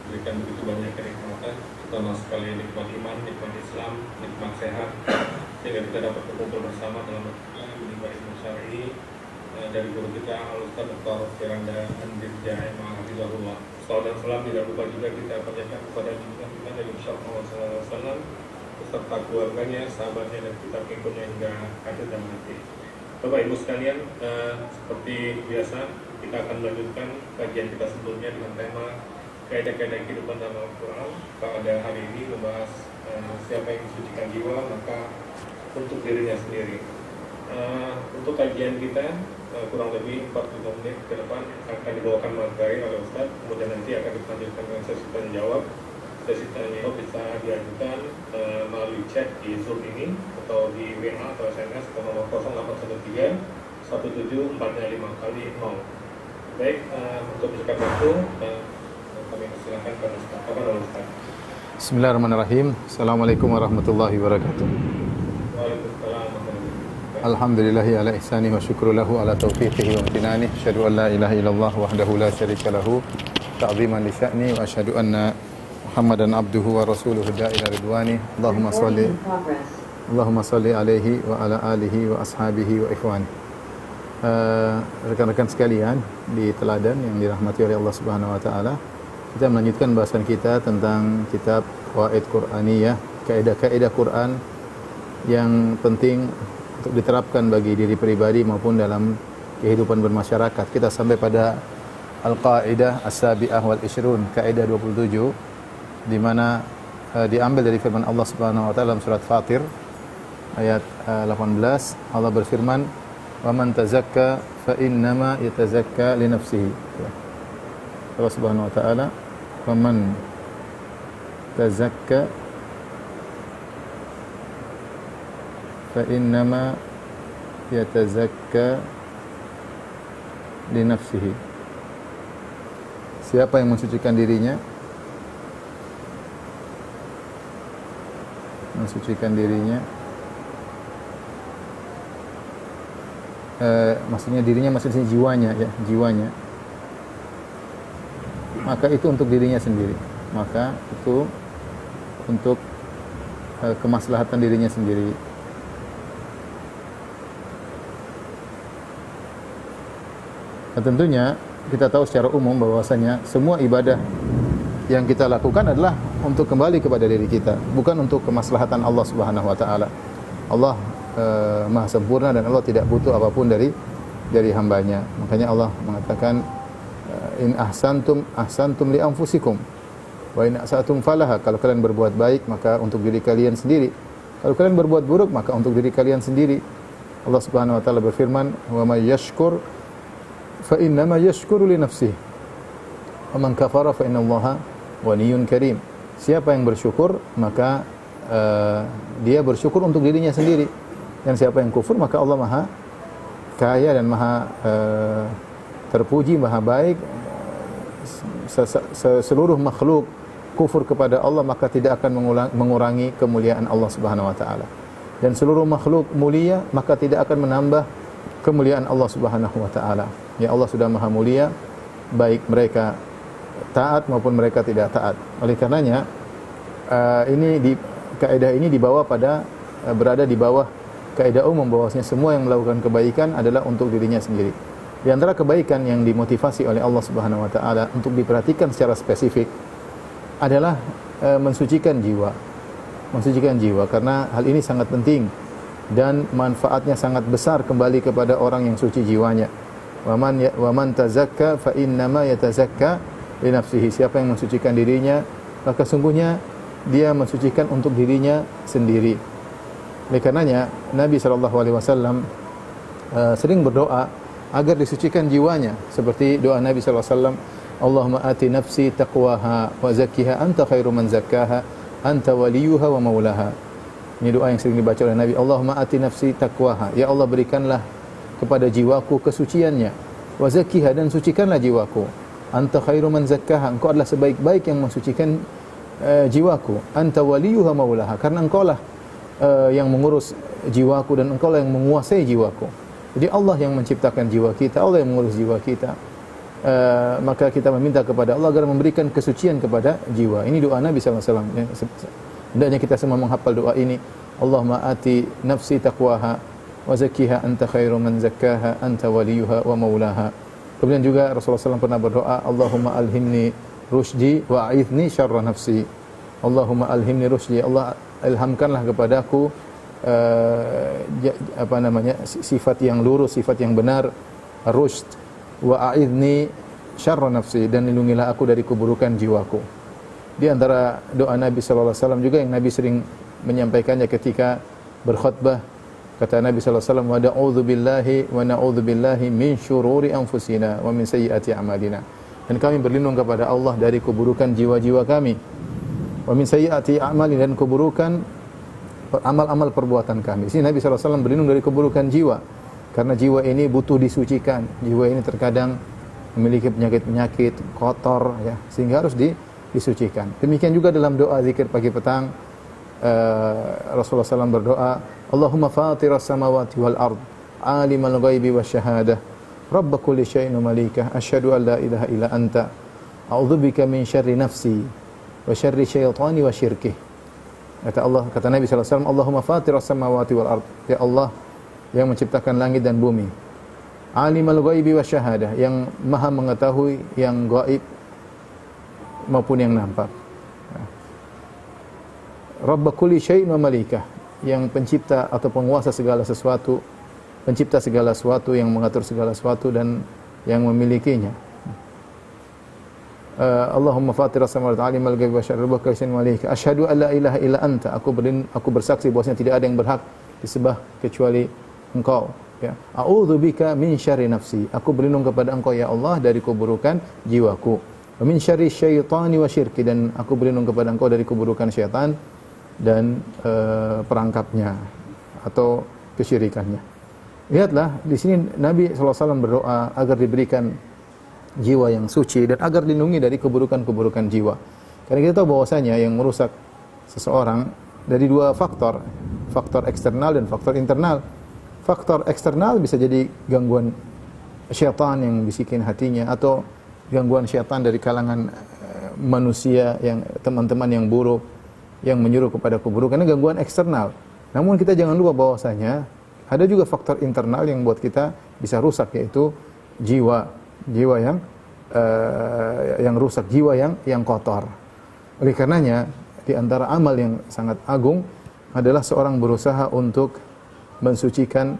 diberikan begitu banyak kenikmatan, terutama sekali nikmat iman, nikmat Islam, nikmat sehat, sehingga kita dapat berkumpul bersama dalam menimba ilmu syar'i dari guru kita Al-Ustaz Dr. Firanda Andirja Ma'afizahullah. Salam dan salam tidak lupa juga kita panjatkan kepada junjungan kita Nabi Muhammad SAW beserta keluarganya, sahabatnya, dan kita pengikutnya hingga akhir zaman nanti. Bapak Ibu sekalian, seperti biasa kita akan melanjutkan kajian kita sebelumnya dengan tema kaidah-kaidah kehidupan dalam Al-Quran. Pada hari ini membahas siapa yang mensucikan jiwa maka untuk dirinya sendiri. Untuk kajian kita kurang lebih 45 menit ke depan akan dibawakan materi oleh Ustaz, kemudian nanti akan dilanjutkan dengan sesi tanya jawab. Sesi tanya jawab bisa diajukan melalui chat di Zoom ini atau di WA atau SMS ke nomor 0813 17405 kali 0. Baik, untuk bersekat waktu kami persilakan kepada Ustaz. Kepada Ustaz. Bismillahirrahmanirrahim. Assalamualaikum warahmatullahi wabarakatuh. Waalaikumsalam warahmatullahi wabarakatuh. Alhamdulillahi ala ihsani wa syukru lahu ala taufiqihi wa amtinani. Asyhadu an la ilaha illallah wahdahu la syarika lahu ta'ziman li sya'ni wa asyhadu anna Muhammadan abduhu wa rasuluhu da'ila ridwani. Allahumma salli alaihi wa ala alihi wa ashabihi wa ikhwani. Rekan-rekan sekalian di teladan yang dirahmati oleh Allah Subhanahu wa taala, kita melanjutkan bahasan kita tentang kitab Qawaid Qur'aniyah, kaidah-kaidah Quran yang penting untuk diterapkan bagi diri pribadi maupun dalam kehidupan bermasyarakat. Kita sampai pada Al-Qaidah As-Sabi'ah wal Ishrun, kaidah 27, di mana diambil dari firman Allah Subhanahu wa taala dalam surat Fatir ayat 18. Allah berfirman, "Wa man tazakka fa innama yatazakka li nafsihi." Allah Subhanahu wa taala, "Wa man tazakka fa innama yatazakka li nafsihi." Siapa yang mensucikan dirinya, maksudnya dirinya, maksudnya jiwanya, ya, jiwanya, maka itu untuk dirinya sendiri, maka itu untuk kemaslahatan dirinya sendiri. Nah, tentunya kita tahu secara umum bahwasanya semua ibadah yang kita lakukan adalah untuk kembali kepada diri kita, bukan untuk kemaslahatan Allah Subhanahu wa taala. Allah Maha sempurna dan Allah tidak butuh apapun dari hambanya. Makanya Allah mengatakan, in ahsantum li anfusikum wa in asatum falaha. Kalau kalian berbuat baik maka untuk diri kalian sendiri. Kalau kalian berbuat buruk maka untuk diri kalian sendiri. Allah Subhanahu wa taala berfirman, wa may yashkur fa innama yashkuru li nafsihi wa man kafara fa innallaha ghaniyyun karim. Siapa yang bersyukur maka dia bersyukur untuk dirinya sendiri. Dan siapa yang kufur maka Allah Maha kaya dan Maha terpuji, Maha baik. Seluruh makhluk kufur kepada Allah maka tidak akan mengurangi kemuliaan Allah Subhanahu wa taala. Dan seluruh makhluk mulia maka tidak akan menambah kemuliaan Allah Subhanahu wa taala. Ya, Allah sudah Maha mulia, baik mereka taat maupun mereka tidak taat. Oleh karenanya kaidah ini berada di bawah kaidah umum bahwasanya semua yang melakukan kebaikan adalah untuk dirinya sendiri. Di antara kebaikan yang dimotivasi oleh Allah Subhanahu wa taala untuk diperhatikan secara spesifik adalah mensucikan jiwa. Mensucikan jiwa, karena hal ini sangat penting dan manfaatnya sangat besar kembali kepada orang yang suci jiwanya. Wa man tazakka fa innama yatazakka li nafsihi. Siapa yang mensucikan dirinya maka sungguhnya dia mensucikan untuk dirinya sendiri. Oleh karenanya Nabi SAW sering berdoa agar disucikan jiwanya, seperti doa Nabi SAW, Allahumma ati nafsi taqwaha wa zakkiha anta khairu man zakkaha anta waliyuha wa maulaha. Ini doa yang sering dibaca oleh Nabi. Allahumma ati nafsi taqwaha, ya Allah berikanlah kepada jiwaku kesuciannya, wa zakkiha, dan sucikanlah jiwaku, anta khairu man zakkaha, engkau adalah sebaik-baik yang mensucikan jiwaku, anta waliyuha maulaha, karena engkau lah yang mengurus jiwaku dan engkau lah yang menguasai jiwaku. Jadi Allah yang menciptakan jiwa kita, Allah yang mengurus jiwa kita. maka kita meminta kepada Allah agar memberikan kesucian kepada jiwa. Ini doa Nabi SAW. Hendaknya kita semua menghafal doa ini. Allahumma ati nafsi taqwaha wa zakkiha anta khairu man zakkaha anta waliyuha wa maulaha. Kemudian juga Rasulullah SAW pernah berdoa, Allahumma alhimni rusydi wa a'idhni syarra nafsi. Allahumma alhimni rusydi, Allah ilhamkanlah kepadaku sifat yang lurus, sifat yang benar, rusyd, wa a'idhni syarra nafsi, dan lindungilah aku dari keburukan jiwaku. Di antara doa Nabi sallallahu alaihi wasallam juga yang Nabi sering menyampaikannya ketika berkhutbah, kata Nabi sallallahu alaihi wasallam, wa na'udzu billahi wa na'udzu billahi min syururi anfusina wa min sayyiati a'malina. Dan kami berlindung kepada Allah dari keburukan jiwa-jiwa kami. Wa min sayyiati a'malina, dan keburukan amal-amal perbuatan kami. Di sini Nabi sallallahu alaihi wasallam berlindung dari keburukan jiwa. Karena jiwa ini butuh disucikan. Jiwa ini terkadang memiliki penyakit-penyakit kotor, ya, sehingga harus disucikan. Demikian juga dalam doa zikir pagi petang, Rasulullah SAW berdoa, Allahumma fatiras samawati wal ard, alimal ghaibi wasyahadah, rabb kulli syai'in wa malikah, asyhadu an la ilaha illa anta, a'udzubika min syarri nafsi wa syarri syaitani wa syirkih. Kata Nabi SAW, Allahumma fatiras samawati wal ard, ya Allah yang menciptakan langit dan bumi, alimul ghaibi wasyahadah, yang maha mengetahui yang gaib maupun yang nampak, rabb kulli syai'in wa malikah, yang pencipta atau penguasa segala sesuatu, pencipta segala sesuatu, yang mengatur segala sesuatu dan yang memilikinya. Allahumma fatiras samawati wal ardi alimul ghaibi wasyahadati rabb kulli syai'in wa malikah, asyhadu an la ilaha illa anta, aku bersaksi bahwasanya tidak ada yang berhak disembah kecuali Engkau, ya. A'udzubika min syarri nafsi, aku berlindung kepada Engkau ya Allah dari keburukan jiwaku. Wa min syarri syaitani wa syirki, dan aku berlindung kepada Engkau dari keburukan syaitan dan perangkapnya atau kesyirikannya. Lihatlah di sini Nabi SAW berdoa agar diberikan jiwa yang suci dan agar dilindungi dari keburukan-keburukan jiwa. Karena kita tahu bahwasanya yang merusak seseorang dari dua faktor, faktor eksternal dan faktor internal. Faktor eksternal bisa jadi gangguan syaitan yang bisikin hatinya, atau gangguan syaitan dari kalangan manusia, yang teman-teman yang buruk yang menyuruh kepada keburukan, gangguan eksternal. Namun kita jangan lupa bahwasanya ada juga faktor internal yang buat kita bisa rusak, yaitu jiwa yang rusak, jiwa yang kotor. Oleh karenanya di antara amal yang sangat agung adalah seorang berusaha untuk mensucikan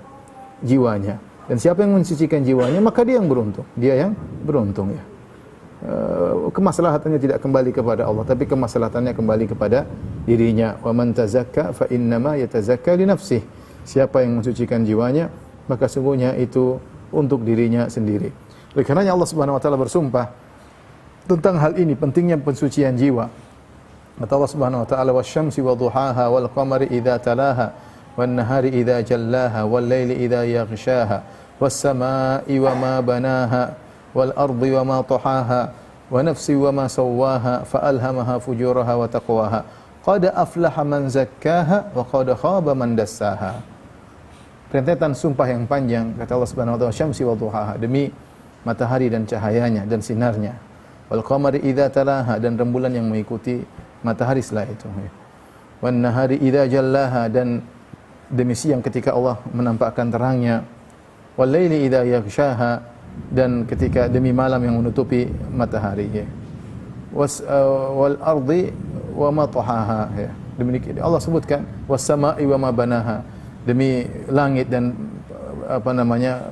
jiwanya. Dan siapa yang mensucikan jiwanya, maka dia yang beruntung. Dia yang beruntung, ya. Kemaslahatannya tidak kembali kepada Allah, tapi kemaslahatannya kembali kepada dirinya. Wa man tazakka fa innama yatazakka li nafsihi. Siapa yang mensucikan jiwanya, maka sungguhnya itu untuk dirinya sendiri. Oleh karenanya Allah Subhanahu wa taala bersumpah tentang hal ini, pentingnya pensucian jiwa. Kata Allah Subhanahu wa taala, wasyamsi wadhuhaha wal qamari idza talaha wan nahari idza jallaha wal laili idza yaghshaha was samaa'i wa ma banaha wal ardi wa ma tahaha wa nafsi wa ma sawwaha fa alhamaha fujuraha wa taqwaha qad aflaha man zakkaha wa qad khaba man dassaha. Rentetan sumpah yang panjang, kata Allah Subhanahu wa taala, syamsi wadhuhaha, demi matahari dan cahayanya dan sinarnya, wal qamari idza talaha, dan rembulan yang mengikuti matahari setelah itu, wan nahari idza jallaha, dan demi siang ketika Allah menampakkan terangnya, wal laili idza yaghshaha, dan ketika demi malam yang menutupi matahari, ya. Wal ardi wa ma tahaha, ya. Demikian Allah sebutkan, was samaa'i wa ma banaha, demi langit dan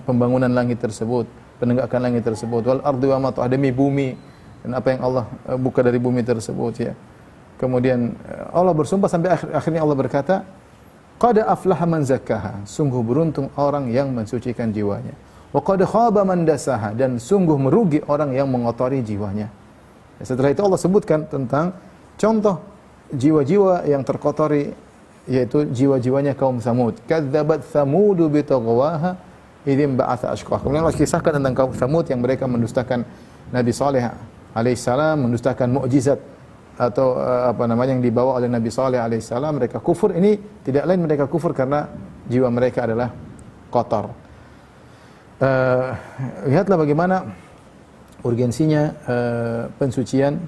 pembangunan langit tersebut, penegakkan langit tersebut, wal ardi wa ma tahaha, demi bumi dan apa yang Allah buka dari bumi tersebut, ya. Kemudian Allah bersumpah sampai akhirnya Allah berkata, qad aflaha man zakkaha, sungguh beruntung orang yang mensucikan jiwanya. Wa qad khaba man dassaha, dan sungguh merugi orang yang mengotori jiwanya. Setelah itu Allah sebutkan tentang contoh jiwa-jiwa yang terkotori, yaitu jiwa-jiwanya kaum Tsamud. Kadzabat Tsamudu bi taghwaha idzin ba'atsa ashqaha. Kemudian Allah kisahkan tentang kaum Tsamud yang mereka mendustakan Nabi Saleh alaihissalam, mendustakan mukjizat atau yang dibawa oleh Nabi Saleh alaihissalam. Mereka kufur, ini tidak lain mereka kufur karena jiwa mereka adalah kotor. Lihatlah bagaimana urgensinya pensucian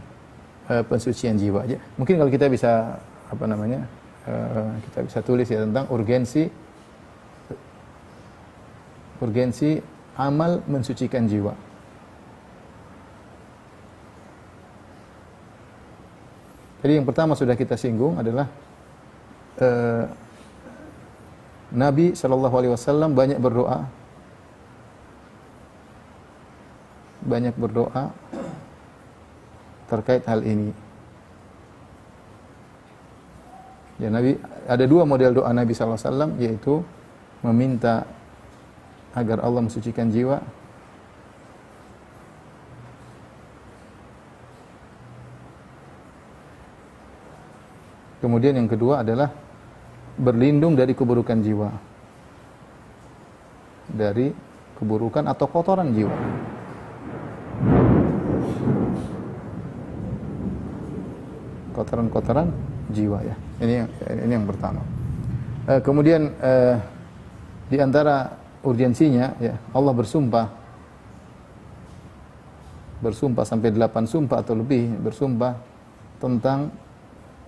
jiwa. Mungkin kalau kita bisa kita bisa tulis ya tentang urgensi amal mensucikan jiwa. Jadi yang pertama sudah kita singgung adalah Nabi sallallahu alaihi wasallam banyak berdoa terkait hal ini. Ya, Nabi ada dua model doa Nabi sallallahu alaihi wasallam, yaitu meminta agar Allah mensucikan jiwa, kemudian yang kedua adalah berlindung dari keburukan jiwa, dari keburukan atau kotoran jiwa. Kotoran-kotoran jiwa ya. Ini yang pertama. Kemudian di antara urgensinya ya, Allah bersumpah sampai 8 sumpah atau lebih, bersumpah tentang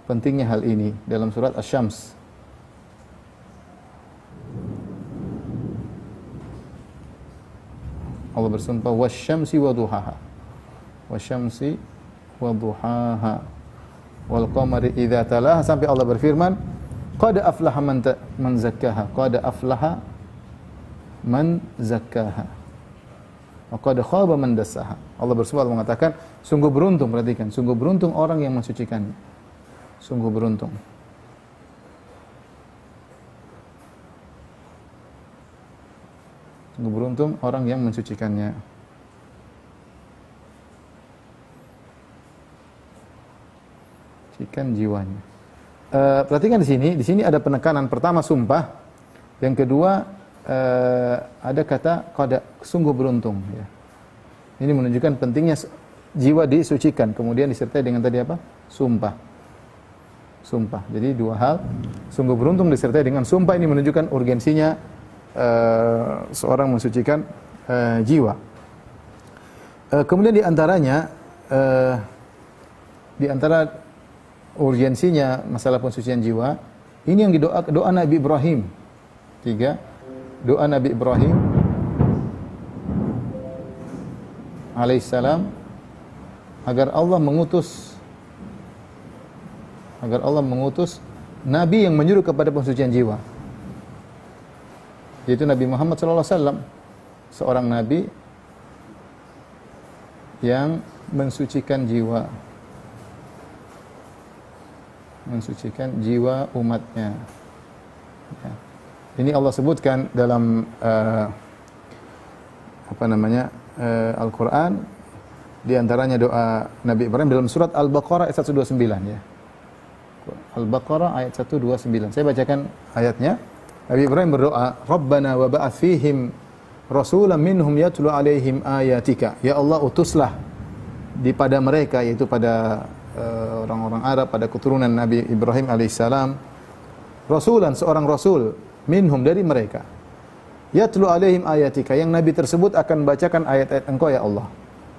pentingnya hal ini dalam surat Asy-Syams. Allah bersumpah wasyamsi wa duhaha. Wasyamsi wa duhaha. Wal qamari idza talaha, sampai Allah berfirman qad aflaha man zakkaha, qad aflaha man zakkaha wa qad khaba man dassaha. Allah bersumpah mengatakan sungguh beruntung, perhatikan, sungguh beruntung orang yang mensucikannya. Sungguh beruntung. Sungguh beruntung orang yang mensucikannya. Sucikan jiwanya. Perhatikan di sini ada penekanan, pertama sumpah, yang kedua ada kata qad, sungguh beruntung ya. Ini menunjukkan pentingnya jiwa disucikan, kemudian disertai dengan tadi apa? Sumpah. Jadi dua hal, sungguh beruntung disertai dengan sumpah, ini menunjukkan urgensinya seorang mensucikan jiwa. Kemudian di antara urgensinya masalah pensucian jiwa, ini yang doa Nabi Ibrahim. 3, doa Nabi Ibrahim alaihissalam agar Allah mengutus nabi yang menyuruh kepada pensucian jiwa, yaitu Nabi Muhammad sallallahu alaihi wasallam, seorang nabi yang mensucikan jiwa umatnya. Ya. Ini Allah sebutkan dalam Al-Quran, di antaranya doa Nabi Ibrahim dalam surat Al-Baqarah ayat 129 ya. Al-Baqarah ayat 129. Saya bacakan ayatnya. Nabi Ibrahim berdoa, Rabbana wa ba'ath fihim rasulan minhum yatlu alaihim ayatika. Ya Allah, utuslah pada mereka, yaitu pada orang-orang Arab, pada keturunan Nabi Ibrahim alaihissalam, rasulan, seorang rasul, minhum, dari mereka, yatlu alaihim ayatika, yang nabi tersebut akan bacakan ayat-ayat Engkau ya Allah,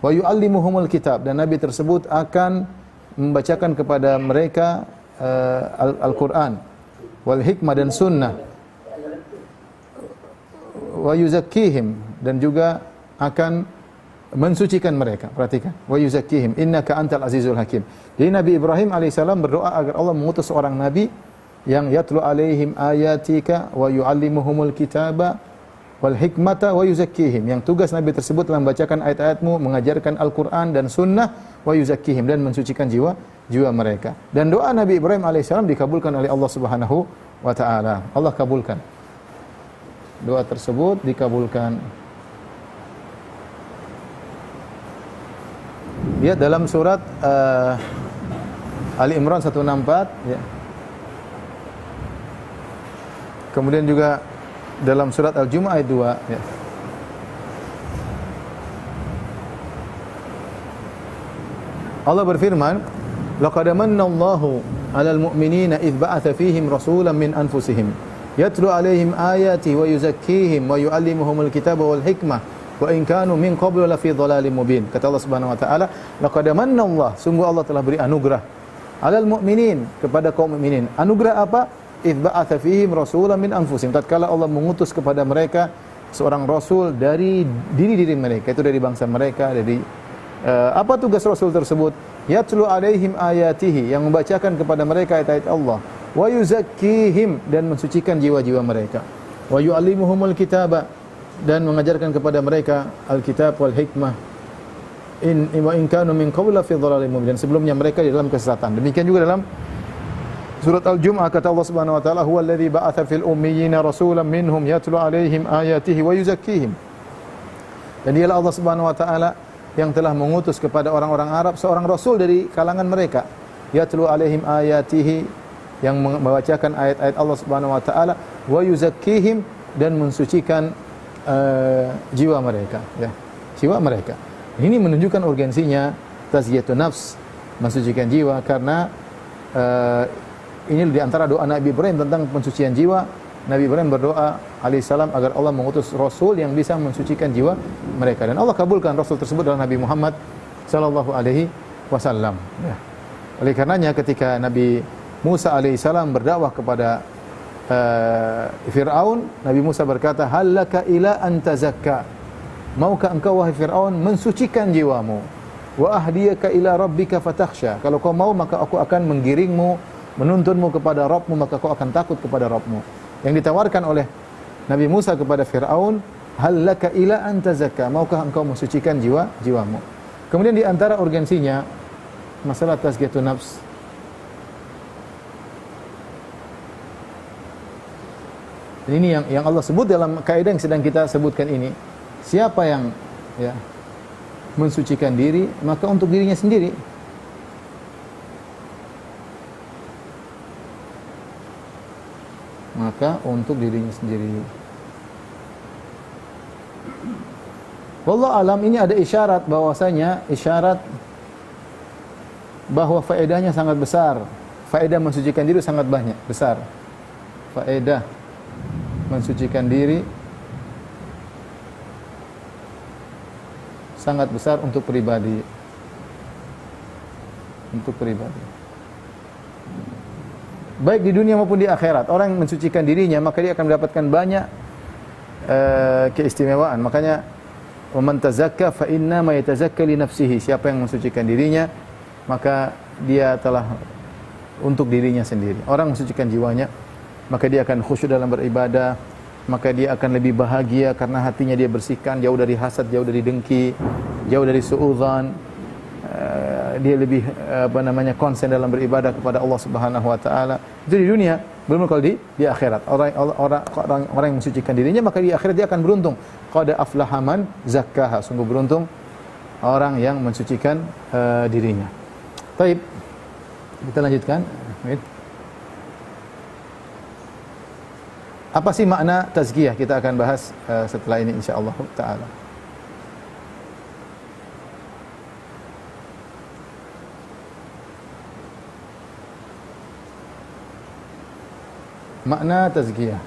wa yu'allimuhumul kitab, dan nabi tersebut akan membacakan kepada mereka Al-Quran, wal hikmah, dan sunnah, wa yuzakkihim, dan juga akan mensucikan mereka. Perhatikan, wa yuzakkihim innaka antal azizul hakim. Jadi Nabi Ibrahim alaihissalam berdoa agar Allah mengutus seorang nabi yang yatlu alaihim ayatika wa yuallimuhumul kitaba wal hikmata wa yuzakkihim, yang tugas nabi tersebut adalah membacakan ayat-ayatmu, mengajarkan Al-Qur'an dan sunnah, wa yuzakkihim, dan mensucikan jiwa mereka. Dan doa Nabi Ibrahim alaihissalam dikabulkan oleh Allah Subhanahu wa taala. Allah kabulkan. Doa tersebut dikabulkan. Lihat dalam surat Ali Imran 164 ya. Kemudian juga dalam surat Al-Jumu'ah ayat 2 ya. Allah berfirman, laqad manna Allahu 'alal mu'minina idz ba'atha fihim rasulan min anfusihim yatlu 'alaihim ayati wa yuzakkihim wa yu'allimuhumul kitaba wal hikmah wa in kanu min qablu la fi dhalalin mubin. Kata Allah Subhanahu wa taala, laqad manna Allah, sungguh Allah telah beri anugerah alal mu'minin, kepada kaum mukminin. Anugerah apa? Idz ba'atsa fihim rasulan min anfusihim. Tatkala Allah mengutus kepada mereka seorang rasul dari diri-diri mereka, itu dari bangsa mereka, dari apa tugas rasul tersebut? Yatlu alaihim ayatihi, yang membacakan kepada mereka ayat-ayat Allah, wa yuzakkihim, dan mensucikan jiwa-jiwa mereka, wa yu'allimuhumul kitaba, dan mengajarkan kepada mereka alkitab wal hikmah, wa in kanu min qablu fi dhalalin mubin, sebelumnya mereka di dalam kesesatan. Demikian juga dalam surat Al-Jumu'ah kata Allah Subhanahu wa taala, huwa alladzi ba'atsa fil ummiyina rasulan minhum yatlu alaihim ayatihi wa yuzakkihim. Dan dialah Allah Subhanahu wa taala yang telah mengutus kepada orang-orang Arab seorang rasul dari kalangan mereka, yatlu alaihim ayatihi, yang membacakan ayat-ayat Allah Subhanahu wa taala, wa yuzakkihim, dan mensucikan jiwa mereka, ya, jiwa mereka. Ini menunjukkan urgensinya tazkiyatun nafs, mensucikan jiwa, karena ini di antara doa Nabi Ibrahim tentang pensucian jiwa. Nabi Ibrahim berdoa alaihissalam agar Allah mengutus rasul yang bisa mensucikan jiwa mereka, dan Allah kabulkan rasul tersebut adalah Nabi Muhammad sallallahu alaihi wasallam, ya. Oleh karenanya ketika Nabi Musa alaihissalam berdakwah kepada Fir'aun, Nabi Musa berkata, halaka ila an tazakka, maukah engkau wahai Fir'aun mensucikan jiwamu, wa ahdiyaka ila rabbika fatakhsha, kalau kau mau maka aku akan menggiringmu, menuntunmu kepada Rabbmu, maka kau akan takut kepada Rabbmu. Yang ditawarkan oleh Nabi Musa kepada Fir'aun, halaka ila an tazakka, maukah engkau mensucikan jiwamu. Kemudian di antara urgensinya masalah tazkiyatun nafs, dan ini yang Allah sebut dalam kaidah yang sedang kita sebutkan ini. Siapa yang, ya, mensucikan diri, maka untuk dirinya sendiri. Maka untuk dirinya sendiri. Wallahu alam, ini ada isyarat bahwasanya, isyarat bahwa faedahnya sangat besar. Faedah mensucikan diri sangat banyak, besar. Faedah mensucikan diri sangat besar untuk pribadi. Untuk pribadi. Baik di dunia maupun di akhirat. Orang yang mensucikan dirinya, maka dia akan mendapatkan banyak keistimewaan. Makanya, "Waman tazakka fa inna ma yatazakka li nafsihi." Siapa yang mensucikan dirinya, maka dia telah untuk dirinya sendiri. Orang mensucikan jiwanya, maka dia akan khusyuk dalam beribadah, maka dia akan lebih bahagia karena hatinya dia bersihkan, jauh dari hasad, jauh dari dengki, jauh dari suudzon. Dia lebih konsen dalam beribadah kepada Allah Subhanahu wa taala. Itu di dunia, belum kalau di akhirat. Orang yang mensucikan dirinya, maka di akhirat dia akan beruntung. Qad aflaha man zakkaha. Sungguh beruntung orang yang mensucikan dirinya. Baik. Kita lanjutkan. Apa sih makna tazkiyah? Kita akan bahas setelah ini insyaallah taala. Makna tazkiyah.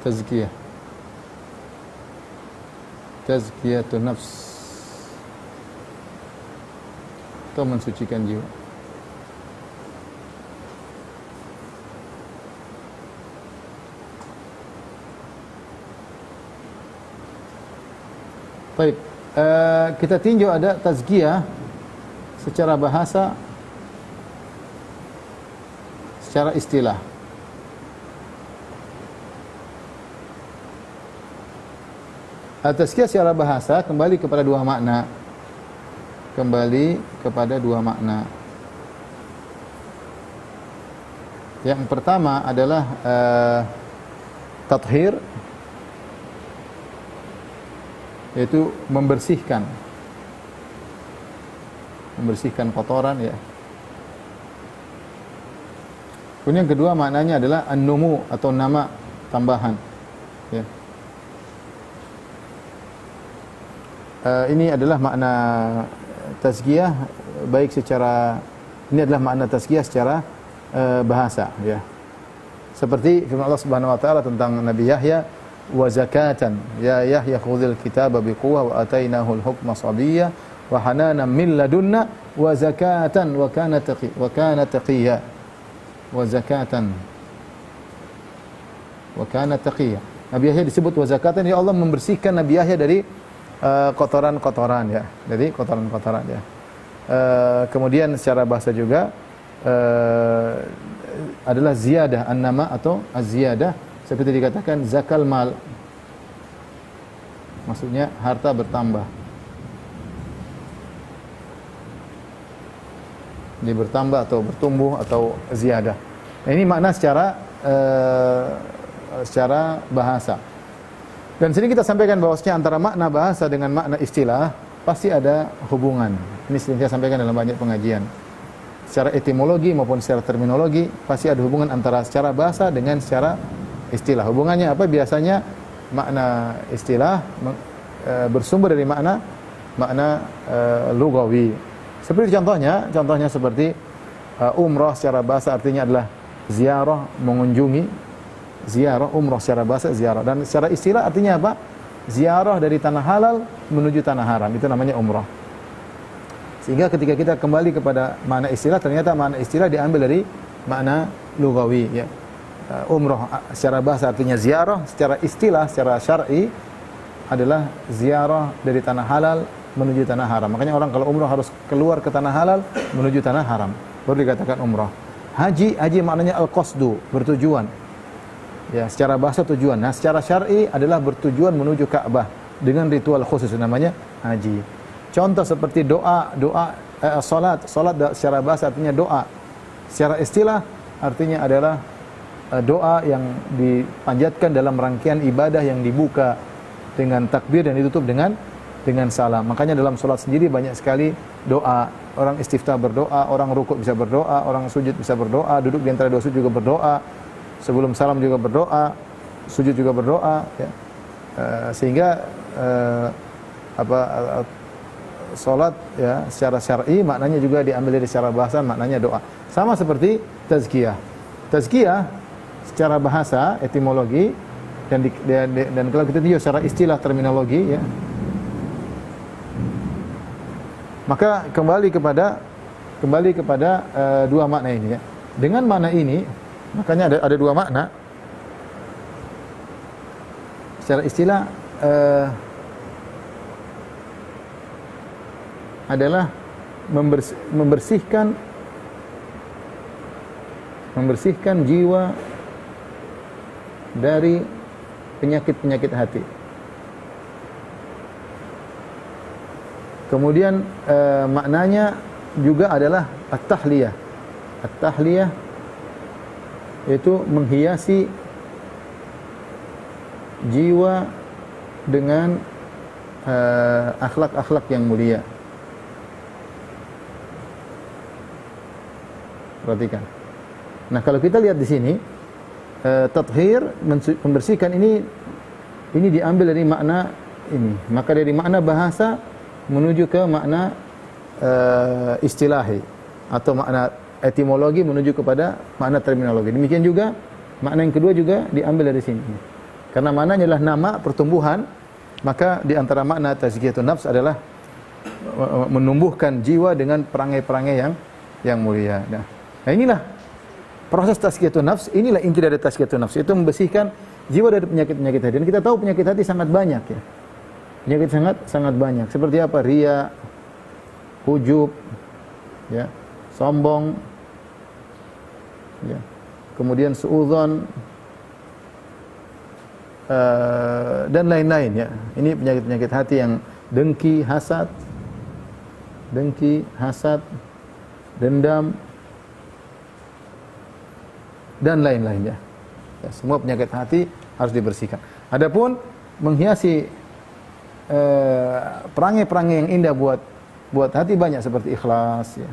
Tazkiyah. Tazkiyatun nafs. Atau mensucikan jiwa. Baik, kita tinjau ada tazkiyah secara bahasa, secara istilah. Tazkiyah secara bahasa kembali kepada dua makna. Kembali kepada dua makna. Yang pertama adalah tathhir, yaitu membersihkan kotoran, ya. Kemudian yang kedua maknanya adalah an-numu atau nama tambahan, ya. Ini adalah makna tazkiyah baik secara, ini adalah makna tazkiyah secara bahasa, ya. Seperti firman Allah Subhanahu wa taala tentang Nabi Yahya, wa zakatan ya Yahya khudhil kitaba biquwwah wa atainahu al-hukma sabiyya wa hananan min ladunna wa zakatan wa kana taqiyya wa zakatan wa kana taqiyya. Nabi Yahya disebut wa zakatan, ya Allah membersihkan Nabi Yahya dari kotoran-kotoran ya, dari kotoran-kotoran ya. Kemudian secara bahasa juga adalah ziyadah an-nama atau az-ziyadah, seperti dikatakan zakal mal, maksudnya harta bertambah. Dia bertambah atau bertumbuh atau ziyadah. Nah, ini makna secara bahasa. Dan sini kita sampaikan bahwasanya antara makna bahasa dengan makna istilah pasti ada hubungan. Ini sering saya sampaikan dalam banyak pengajian. Secara etimologi maupun secara terminologi pasti ada hubungan antara secara bahasa dengan secara istilah. Hubungannya apa? Biasanya makna istilah bersumber dari makna lugawi. Seperti contohnya seperti umrah secara bahasa artinya adalah ziarah, mengunjungi. Ziarah, umrah secara bahasa ziarah, dan secara istilah artinya apa? Ziarah dari tanah halal menuju tanah haram, itu namanya umrah. Sehingga ketika kita kembali kepada makna istilah, ternyata makna istilah diambil dari makna lugawi ya. Umrah secara bahasa artinya ziarah, secara istilah, secara syar'i adalah ziarah dari tanah halal menuju tanah haram. Makanya orang kalau umrah harus keluar ke tanah halal menuju tanah haram, baru dikatakan umrah. Haji maknanya al-qasdu, bertujuan. Ya, secara bahasa tujuan. Nah, secara syar'i adalah bertujuan menuju Ka'bah dengan ritual khusus namanya haji. Contoh seperti salat secara bahasa artinya doa. Secara istilah artinya adalah doa yang dipanjatkan dalam rangkaian ibadah yang dibuka dengan takbir dan ditutup dengan salam. Makanya dalam salat sendiri banyak sekali doa. Orang istiftah berdoa, orang rukuk bisa berdoa, orang sujud bisa berdoa, duduk di antara dua sujud juga berdoa. Sebelum salam juga berdoa, sujud juga berdoa ya. Sehingga salat ya secara syar'i maknanya juga diambil dari secara bahasa, maknanya doa. Sama seperti tazkiyah. Tazkiyah secara bahasa, etimologi dan kalau kita tinjau secara istilah terminologi ya. Maka kembali kepada dua makna ini ya. Dengan makna ini makanya ada dua makna. Secara istilah adalah membersihkan jiwa dari penyakit-penyakit hati. Kemudian maknanya juga adalah at-tahliyah. At-tahliyah yaitu menghiasi jiwa dengan akhlak-akhlak yang mulia. Perhatikan. Nah, kalau kita lihat di sini, tathhir, membersihkan ini diambil dari makna ini. Maka dari makna bahasa menuju ke makna istilahi atau makna etimologi menuju kepada makna terminologi. Demikian juga makna yang kedua juga diambil dari sini. Karena maknanya adalah nama pertumbuhan, maka di antara makna tazkiyatun nafs adalah menumbuhkan jiwa dengan perangai-perangai yang mulia. Nah, inilah proses tazkiyatun nafs, inilah inti dari tazkiyatun nafs, itu membersihkan jiwa dari penyakit-penyakit hati. Dan kita tahu penyakit hati sangat banyak ya. Penyakit sangat banyak. Seperti apa? Riya, ujub, ya, sombong, ya. Kemudian suudzon dan lain-lain ya. Ini penyakit-penyakit hati yang dengki, hasad, dendam dan lain-lain ya. Ya, semua penyakit hati harus dibersihkan. Adapun menghiasi perangai-perangai yang indah buat hati banyak seperti ikhlas ya.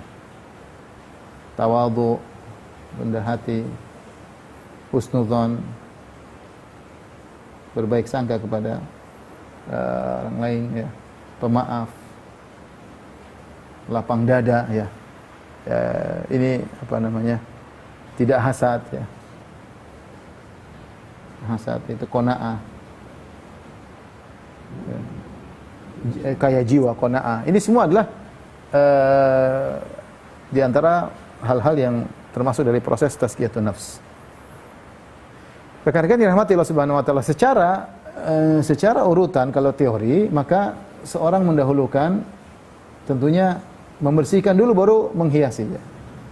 Tawadhu, rendah hati, husnudzon, berbaik sangka kepada orang lain ya, pemaaf, lapang dada ya. Ini apa namanya? Tidak hasad ya. hasad itu qanaah. Kaya jiwa, qanaah. Ini semua adalah di antara hal-hal yang termasuk dari proses tazkiyatun nafs. Rekan-rekan dirahmati Allah Subhanahu wa taala, secara urutan kalau teori, maka seorang mendahulukan tentunya membersihkan dulu baru menghiasi ya.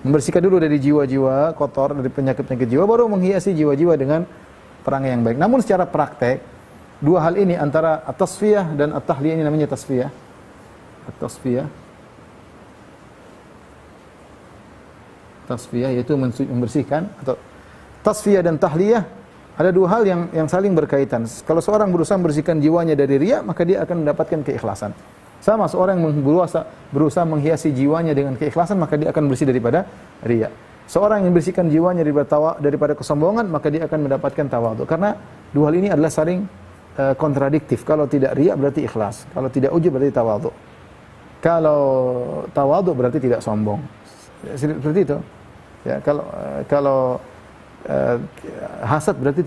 Membersihkan dulu dari jiwa-jiwa kotor, dari penyakit-penyakit jiwa, baru menghiasi jiwa-jiwa dengan perangai yang baik. Namun secara praktek, dua hal ini antara at-tasfiyah dan at-tahliyah, ini namanya tasfiyah. At-tasfiyah. Tasfiyah yaitu membersihkan, atau tasfiyah dan tahliyah ada dua hal yang saling berkaitan. Kalau seorang berusaha membersihkan jiwanya dari riya, maka dia akan mendapatkan keikhlasan. Sama seorang yang berusaha menghiasi jiwanya dengan keikhlasan, maka dia akan bersih daripada riya. Seorang yang membersihkan jiwanya daripada kesombongan, maka dia akan mendapatkan tawadhu. Karena dua hal ini adalah saling kontradiktif. Kalau tidak riya berarti ikhlas, kalau tidak ujub berarti tawadhu. Kalau tawadhu berarti tidak sombong. Seperti itu. Ya, kalau hasad berarti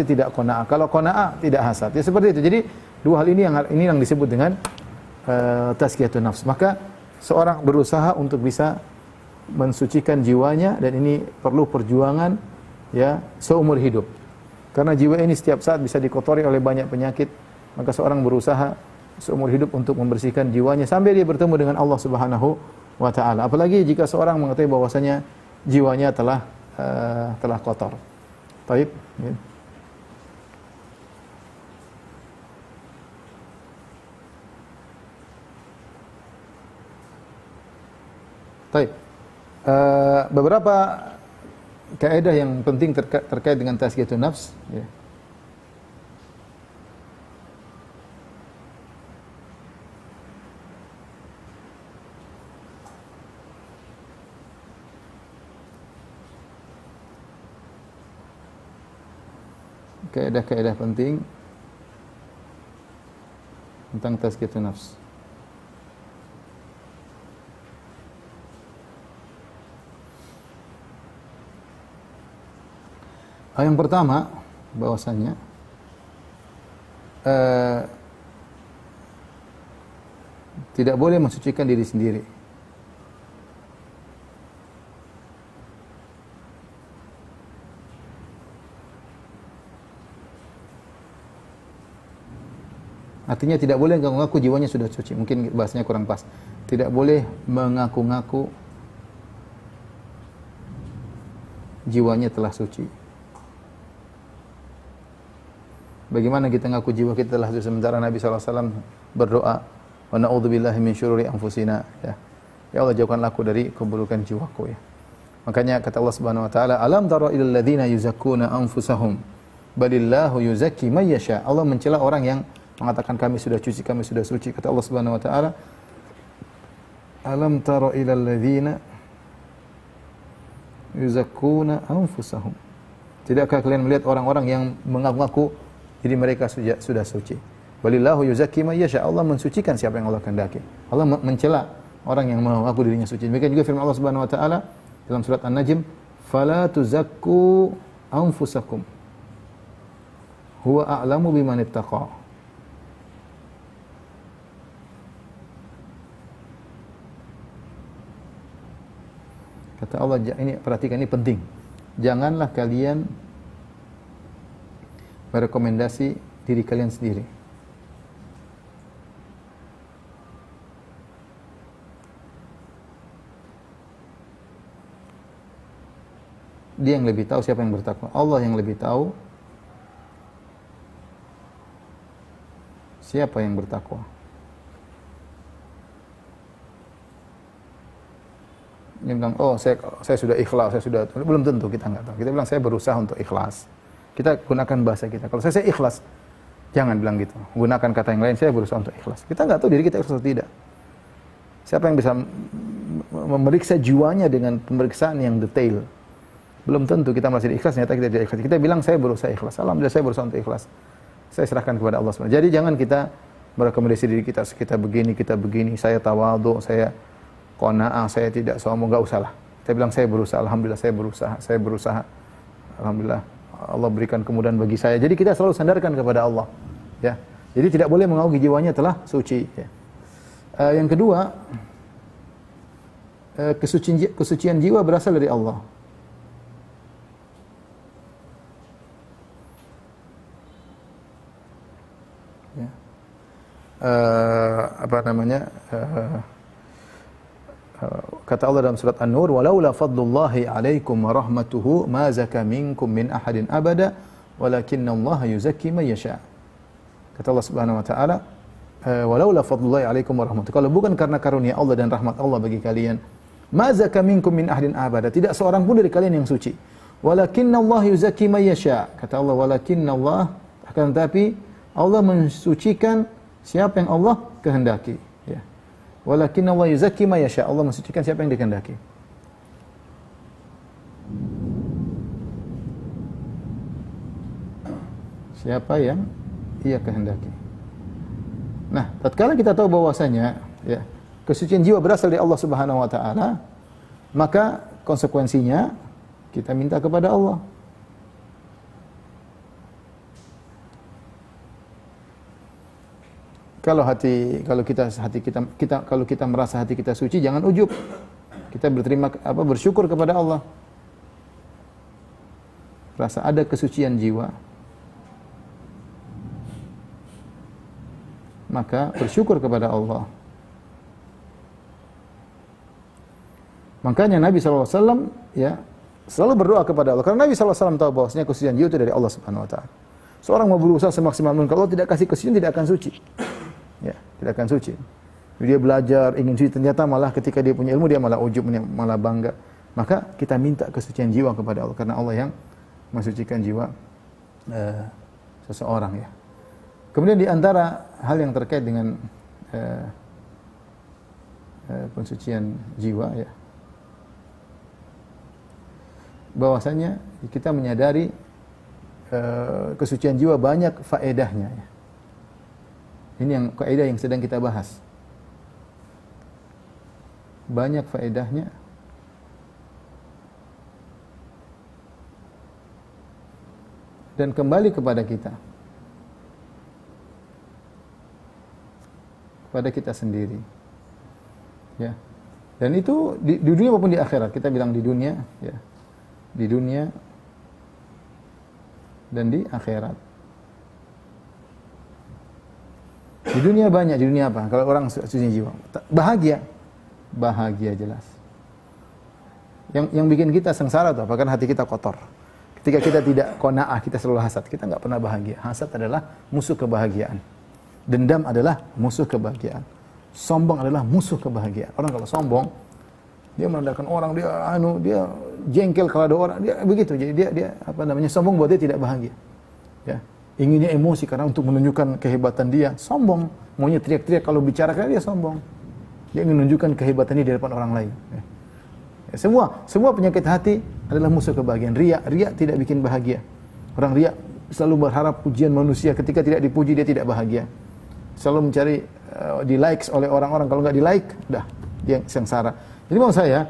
tidak qanaah. Kalau qanaah tidak hasad. Ya seperti itu. Jadi dua hal ini yang disebut dengan tazkiyatun nafs. Maka seorang berusaha untuk bisa mensucikan jiwanya, dan ini perlu perjuangan ya seumur hidup. Karena jiwa ini setiap saat bisa dikotori oleh banyak penyakit. Maka seorang berusaha seumur hidup untuk membersihkan jiwanya sampai dia bertemu dengan Allah Subhanahu wa taala. Apalagi jika seorang mengetahui bahwasanya jiwanya telah kotor. Baik. Ya. Baik. Beberapa kaidah yang penting terkait dengan tazkiyatun nafs. Ya. Kaidah-kaidah penting tentang tazkiyatun nafs. Yang pertama, bahwasanya tidak boleh mensucikan diri sendiri. Artinya tidak boleh mengaku jiwanya sudah suci. Mungkin bahasanya kurang pas. Tidak boleh mengaku-ngaku jiwanya telah suci. Bagaimana kita ngaku jiwa kita telah suci sementara Nabi SAW berdoa, wa na'udzubillahi min syururi anfusina, ya. Ya Allah, jauhkanlah aku dari keburukan jiwaku, ya. Makanya kata Allah Subhanahu wa taala, alam tara ilal ladzina yuzakkuna anfusahum balillahu yuzakki may yasha. Allah mencela orang yang mengatakan kami sudah suci, kami sudah suci. Kata Allah Subhanahu wa taala, alam tara ilal ladzina yuzakkuna anfusahum. Tidakkah kalian melihat orang-orang yang mengaku-ngaku jadi mereka sudah suci? Balillahu yuzakki may yasha. Allah mensucikan siapa yang Allah kehendaki. Allah mencela orang yang mengaku dirinya suci. Demikian juga firman Allah Subhanahu wa taala dalam surat An-Najm, fala tuzakku anfusakum huwa a'lamu biman ittaqa. Kata Allah, ini perhatikan, ini penting. Janganlah kalian merekomendasi diri kalian sendiri. Dia yang lebih tahu siapa yang bertakwa. Allah yang lebih tahu siapa yang bertakwa. Dia bilang, oh saya sudah ikhlas, saya sudah, belum tentu, kita enggak tahu. Kita bilang saya berusaha untuk ikhlas. Kita gunakan bahasa kita. Kalau saya ikhlas, jangan bilang gitu. Gunakan kata yang lain, saya berusaha untuk ikhlas. Kita enggak tahu diri kita ikhlas atau tidak. Siapa yang bisa memeriksa jiwanya dengan pemeriksaan yang detail? Belum tentu kita masih ikhlas, ternyata kita tidak ikhlas. Kita bilang saya berusaha ikhlas. Alhamdulillah saya berusaha untuk ikhlas. Saya serahkan kepada Allah SWT. Jadi jangan kita merekomendasi diri kita begini, saya tawadhu, saya qanaah, saya tidak sombong, enggak usah lah. Kita bilang saya berusaha, alhamdulillah saya berusaha. Alhamdulillah Allah berikan kemudahan bagi saya. Jadi kita selalu sandarkan kepada Allah. Ya. Jadi tidak boleh mengaku jiwanya telah suci. Ya. Yang kedua, kesucian jiwa berasal dari Allah. Ya. Kata Allah dalam surat An-Nur, "Walaula fadlullahi 'alaikum wa rahmatuhu ma zaka minkum min ahadin abada, walakinallaha yuzakki man yasha." Kata Allah Subhanahu wa taala, "Walaula fadlullahi 'alaikum wa rahmatuhu." Kalau bukan karena karunia Allah dan rahmat Allah bagi kalian, ma zaka minkum min ahadin abada, tidak seorang pun dari kalian yang suci. Walakinallaha yuzakki man yasha. Kata Allah, walakinallah, akan tetapi Allah mensucikan siapa yang Allah kehendaki. Walakin Allah yuzakki ma yasha. Allah mensucikan siapa yang dikehendaki. Siapa yang Ia kehendaki. Nah, tatkala kita tahu bahwasanya ya, kesucian jiwa berasal dari Allah Subhanahu wa taala, maka konsekuensinya kita minta kepada Allah. Kalau kita merasa hati kita suci, jangan ujub. Kita bersyukur kepada Allah. Rasa ada kesucian jiwa, maka bersyukur kepada Allah. Makanya Nabi SAW ya selalu berdoa kepada Allah. Karena Nabi SAW tahu bahwasanya kesucian jiwa itu dari Allah Subhanahu Wa Taala. Seorang mau berusaha semaksimal mungkin, kalau tidak kasih kesucian tidak akan suci. Ya, tidak akan suci. Dia belajar ingin suci, ternyata malah ketika dia punya ilmu dia malah ujub, malah bangga. Maka kita minta kesucian jiwa kepada Allah, karena Allah yang mensucikan jiwa seseorang ya. Kemudian di antara hal yang terkait dengan pensucian jiwa ya, bahwasanya kita menyadari kesucian jiwa banyak faedahnya ya. Ini yang kaidah yang sedang kita bahas. Banyak faedahnya. Dan kembali kepada kita. Kepada kita sendiri. Ya. Dan itu di dunia maupun di akhirat. Kita bilang di dunia, ya. Di dunia dan di akhirat. Di dunia banyak, di dunia apa? Kalau orang suci jiwa, bahagia jelas. Yang bikin kita sengsara itu apa? Karena hati kita kotor. Ketika kita tidak qanaah, kita selalu hasad. Kita enggak pernah bahagia. Hasad adalah musuh kebahagiaan. Dendam adalah musuh kebahagiaan. Sombong adalah musuh kebahagiaan. Orang kalau sombong, dia merendahkan orang, dia jengkel kalau ada orang, dia begitu. Jadi dia sombong buat dia tidak bahagia. Ya. Inginnya emosi karena untuk menunjukkan kehebatan dia, sombong. Maunya teriak-teriak kalau bicara karena dia sombong. Dia ingin menunjukkan kehebatan dia di depan orang lain. Ya, semua penyakit hati adalah musuh kebahagiaan. Riya tidak bikin bahagia. Orang riya selalu berharap pujian manusia, ketika tidak dipuji dia tidak bahagia. Selalu mencari di likes oleh orang-orang, kalau nggak di like, dah dia sengsara. Jadi mau saya,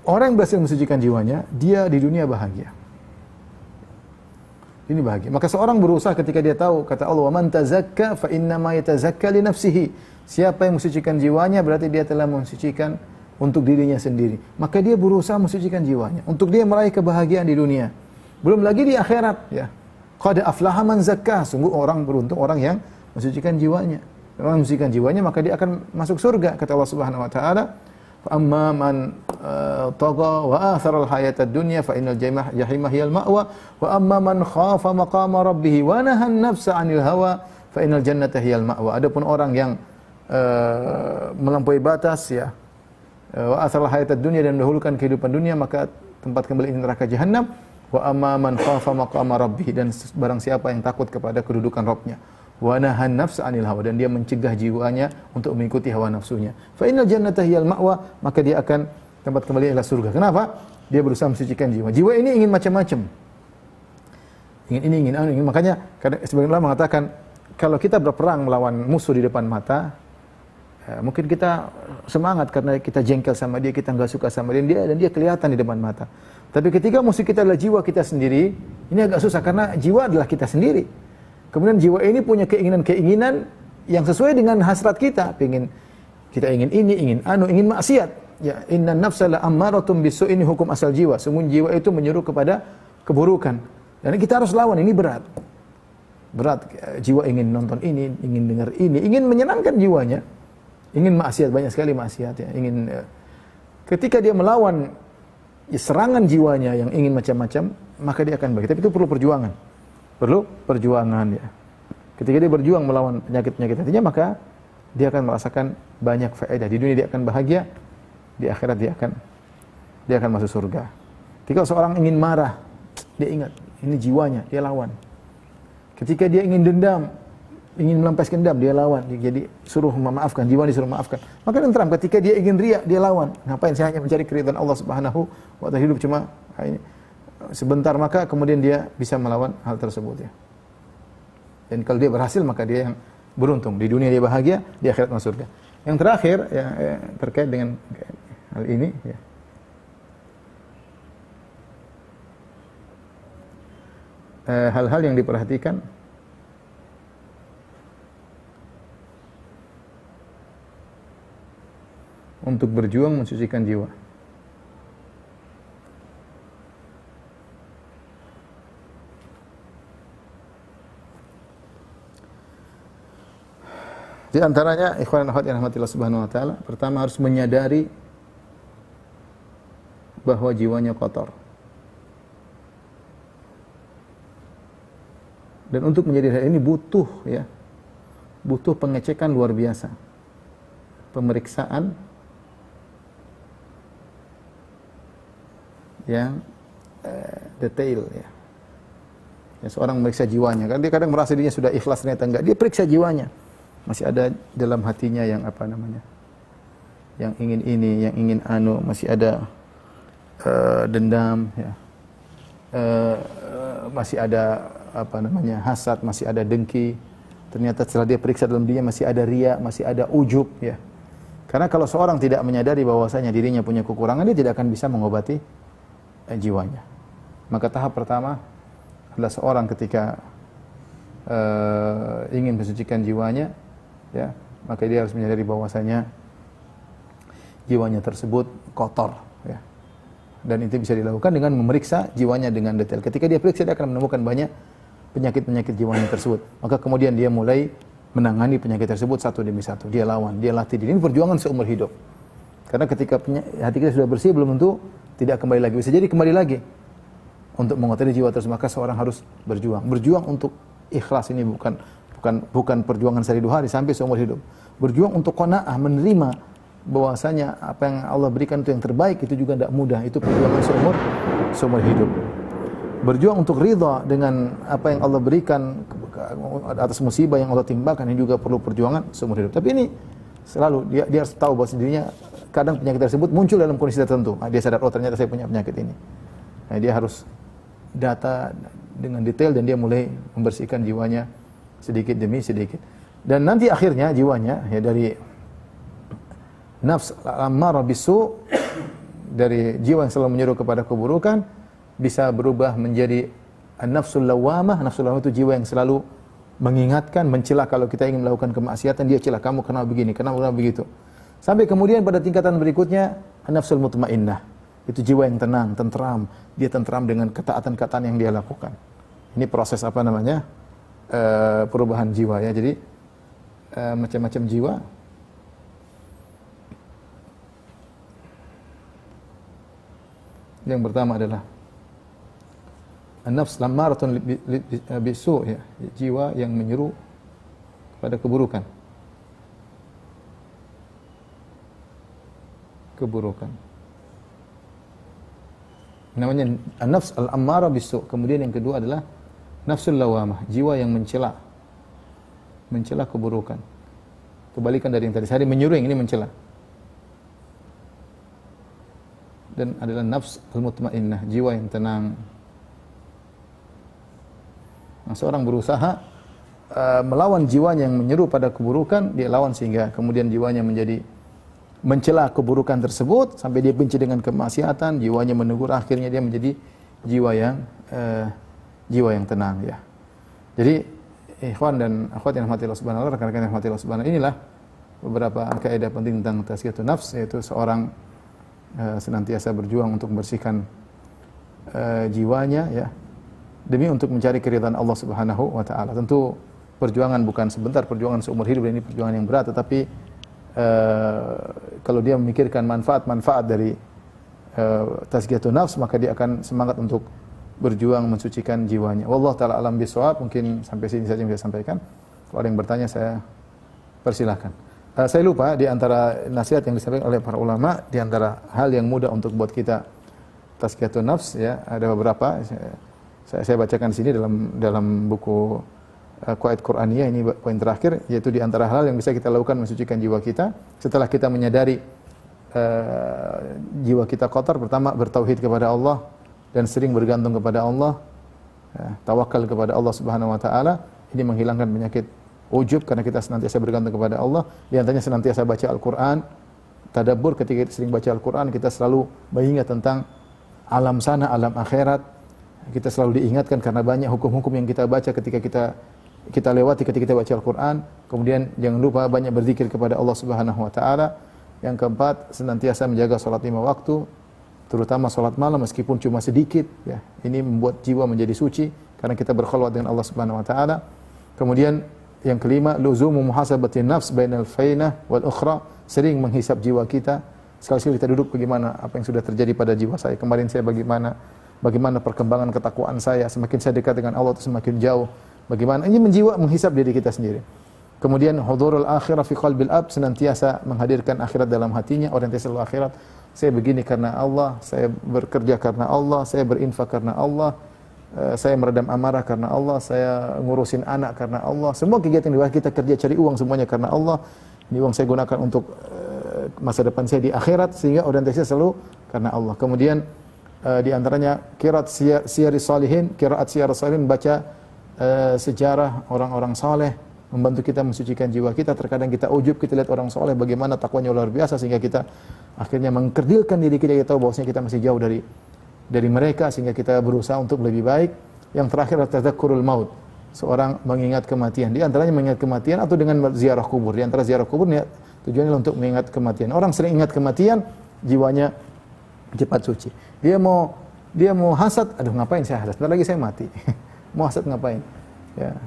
orang yang berhasil mensucikan jiwanya, dia di dunia bahagia. Ini bahagia. Maka seorang berusaha ketika dia tahu, kata Allah, "Wa man tazakka fa innama yatazakka li nafsihi." Siapa yang mensucikan jiwanya berarti dia telah mensucikan untuk dirinya sendiri. Maka dia berusaha mensucikan jiwanya untuk dia meraih kebahagiaan di dunia. Belum lagi di akhirat, ya. Qad aflaha man zakka. Sungguh orang beruntung orang yang mensucikan jiwanya. Orang mensucikan jiwanya maka dia akan masuk surga, kata Allah Subhanahu wa taala. Amma man tagha wa athara al-hayata ad-dunya fa innal jahima hiyal ma'wa wa amma man khafa maqama rabbih wa nahan nafsa 'anil hawa fa innal jannata hiyal ma'wa. Adapun orang yang melampaui batas ya, wa athara al-hayata ad-dunya, dan mendahulukan kehidupan dunia, maka tempat kembali ini neraka jahanam. Wa amma man khafa maqama rabbih, dan barang siapa yang takut kepada kedudukan Rabbnya. Wa nahan nafsa 'anil hawa, dan dia mencegah jiwanya untuk mengikuti hawa nafsunya. Fa innal jannata hiyal ma'wa, maka dia akan tempat kembali adalah surga. Kenapa? Dia berusaha mensucikan jiwa. Jiwa ini ingin macam-macam. Ingin. Makanya sebagian ulama mengatakan kalau kita berperang melawan musuh di depan mata, Mungkin kita semangat karena kita jengkel sama dia, kita nggak suka sama dia, dan dia kelihatan di depan mata. Tapi ketika musuh kita adalah jiwa kita sendiri, ini agak susah karena jiwa adalah kita sendiri. Kemudian jiwa ini punya keinginan-keinginan yang sesuai dengan hasrat kita. Kita ingin ini, ingin maksiat. Ya, innan nafsa la ammaratun bisu, ini hukum asal jiwa. Sungguh jiwa itu menyuruh kepada keburukan. Dan kita harus lawan, ini berat. Berat, jiwa ingin nonton ini, ingin dengar ini, ingin menyenangkan jiwanya. Ingin maksiat, banyak sekali maksiat ya. Ketika dia melawan serangan jiwanya yang ingin macam-macam, maka dia akan baik. Tapi itu perlu perjuangan. Perlu perjuangan ya. Ketika dia berjuang melawan penyakit-penyakit hatinya, maka dia akan merasakan banyak faedah. Di dunia dia akan bahagia, di akhirat dia akan masuk surga. Ketika seorang ingin marah, dia ingat ini jiwanya, dia lawan. Ketika dia ingin dendam, ingin melampiaskan dendam, dia lawan. Jadi suruh memaafkan, jiwa disuruh memaafkan. Maka tenteram. Ketika dia ingin riya, dia lawan. Ngapain saya hanya mencari keridhaan Allah Subhanahu wa taala, hidup cuma sebentar, maka kemudian dia bisa melawan hal tersebut ya. Dan kalau dia berhasil, maka dia yang beruntung. Di dunia dia bahagia, di akhirat masuk surga. Yang terakhir ya, terkait dengan hal ini ya. Hal-hal yang diperhatikan untuk berjuang mensucikan jiwa. Di antaranya, ikhwan dan akhwat yang rahmatillah subhanahu wa ta'ala, pertama harus menyadari bahwa jiwanya kotor. Dan untuk menjadi hal ini butuh pengecekan luar biasa. Pemeriksaan yang detail ya. Seorang memeriksa jiwanya, kan dia kadang merasa dirinya sudah ikhlas, ternyata enggak. Dia periksa jiwanya. Masih ada dalam hatinya yang yang ingin ini, yang ingin masih ada dendam ya. Masih ada hasad, masih ada dengki. Ternyata setelah dia periksa dalam dirinya masih ada riya, masih ada ujub ya. Karena kalau seorang tidak menyadari bahwasanya dirinya punya kekurangan, dia tidak akan bisa mengobati jiwanya. Maka tahap pertama adalah seorang ketika ingin mensucikan jiwanya ya, maka dia harus menyadari bahwasanya jiwanya tersebut kotor ya. Dan itu bisa dilakukan dengan memeriksa jiwanya dengan detail. Ketika dia periksa, dia akan menemukan banyak penyakit-penyakit jiwanya tersebut. Maka kemudian dia mulai menangani penyakit tersebut satu demi satu. Dia lawan, dia latih diri. Ini perjuangan seumur hidup. Karena ketika hati kita sudah bersih, belum tentu tidak kembali lagi. Bisa jadi kembali lagi. Untuk mengotori jiwa tersebut, maka seorang harus berjuang. Berjuang untuk ikhlas, ini bukan perjuangan sehari dua hari sampai seumur hidup. Berjuang untuk qanaah, menerima bahwasanya apa yang Allah berikan itu yang terbaik, itu juga tidak mudah. Itu perjuangan seumur hidup. Berjuang untuk ridha dengan apa yang Allah berikan atas musibah yang Allah timpakan, ini juga perlu perjuangan seumur hidup. Tapi ini selalu dia harus tahu bahwa dirinya kadang penyakit tersebut muncul dalam kondisi tertentu. Dia sadar, oh ternyata saya punya penyakit ini. Dia harus data dengan detail dan dia mulai membersihkan jiwanya sedikit demi sedikit. Dan nanti akhirnya jiwanya ya dari nafs ammarah bisu, dari jiwa yang selalu menyuruh kepada keburukan, bisa berubah menjadi an-nafsul lawamah. Nafsul lawamah itu jiwa yang selalu mengingatkan, mencela kalau kita ingin melakukan kemaksiatan, dia celah, kamu kenapa begini, kenapa begitu. Sampai kemudian pada tingkatan berikutnya an-nafsul mutmainnah. Itu jiwa yang tenang, tentram. Dia tentram dengan ketaatan-ketaatan yang dia lakukan. Ini proses perubahan jiwa ya. Jadi macam-macam jiwa. Yang pertama adalah an-nafs lammaratun bisu ya, jiwa yang menyuruh kepada keburukan. Namanya an-nafs al-ammarah bisu. Kemudian yang kedua adalah nafsul lawamah, jiwa yang mencela keburukan. Kebalikan dari yang tadi, saya menyuruh, yang ini mencela. Dan adalah nafs al-mutmainnah, jiwa yang tenang. Nah, seorang berusaha melawan jiwanya yang menyeru pada keburukan, dia lawan sehingga kemudian jiwanya menjadi mencela keburukan tersebut sampai dia benci dengan kemaksiatan, jiwanya menegur, akhirnya dia menjadi jiwa yang tenang ya. Jadi ikhwan dan akhwat yang rahmati Allah Subhanahu wa taala, rekan-rekan yang rahmati Allah Subhanahu, inilah beberapa kaidah penting tentang tazkiyatun nafs, yaitu seorang senantiasa berjuang untuk membersihkan jiwanya ya, demi untuk mencari keridhaan Allah Subhanahu wa taala. Tentu perjuangan bukan sebentar, perjuangan seumur hidup, dan ini perjuangan yang berat, tetapi kalau dia memikirkan manfaat-manfaat dari tazkiyatun nafs, maka dia akan semangat untuk berjuang mensucikan jiwanya. Wallahu taala alam bisawab. Mungkin sampai sini saja yang saya sampaikan. Kalau ada yang bertanya, saya persilahkan. Saya lupa, di antara nasihat yang disampaikan oleh para ulama, di antara hal yang mudah untuk buat kita tazkiyatun nafs ya, ada beberapa. Saya bacakan di sini dalam buku Qawaid Qur'aniyah, ini poin terakhir, yaitu di antara hal yang bisa kita lakukan mensucikan jiwa kita setelah kita menyadari jiwa kita kotor. Pertama, bertauhid kepada Allah dan sering bergantung kepada Allah, ya, tawakal kepada Allah Subhanahu wa taala. Ini menghilangkan penyakit ujub karena kita senantiasa bergantung kepada Allah. Di antaranya senantiasa baca Al-Qur'an, tadabbur. Ketika kita sering baca Al-Qur'an, kita selalu mengingat tentang alam sana, alam akhirat. Kita selalu diingatkan karena banyak hukum-hukum yang kita baca ketika kita lewati ketika kita baca Al-Qur'an. Kemudian jangan lupa banyak berzikir kepada Allah Subhanahu wa taala. Yang keempat, senantiasa menjaga salat 5 waktu, terutama salat malam meskipun cuma sedikit ya. Ini membuat jiwa menjadi suci karena kita berkhalwat dengan Allah Subhanahu wa taala. Kemudian yang kelima, luzumu muhasabatin nafs bainal fainah wal ukhra, sering menghisap jiwa kita. Sekali-sekali kita duduk, bagaimana apa yang sudah terjadi pada jiwa saya kemarin, saya bagaimana perkembangan ketakwaan saya, semakin saya dekat dengan Allah atau semakin jauh. Bagaimana ini menghisap diri kita sendiri. Kemudian hudurul akhirah fi qalbil ab, senantiasa menghadirkan akhirat dalam hatinya, orientasi akhirat. Saya begini karena Allah, saya bekerja karena Allah, saya berinfak karena Allah, saya meredam amarah karena Allah, saya ngurusin anak karena Allah. Semua kegiatan di kita kerja cari uang semuanya karena Allah. Ini uang saya gunakan untuk masa depan saya di akhirat, sehingga orientasinya selalu karena Allah. Kemudian di antaranya qiraat siyarus salihin, qiraat siyarus salihin, baca sejarah orang-orang saleh, membantu kita mensucikan jiwa kita. Terkadang kita ujub, kita lihat orang saleh bagaimana takwanya luar biasa, sehingga kita akhirnya mengkerdilkan diri kita tahu bahwasanya kita masih jauh dari mereka, sehingga kita berusaha untuk lebih baik. Yang terakhir adalah tadzakurul maut, seorang mengingat kematian. Di antaranya mengingat kematian atau dengan ziarah kubur. Di antara ziarah kubur tujuannya untuk mengingat kematian. Orang sering ingat kematian, jiwanya cepat suci. Dia mau hasad, aduh ngapain saya hasad? Sebentar lagi saya mati. Mau hasad ngapain? Ya.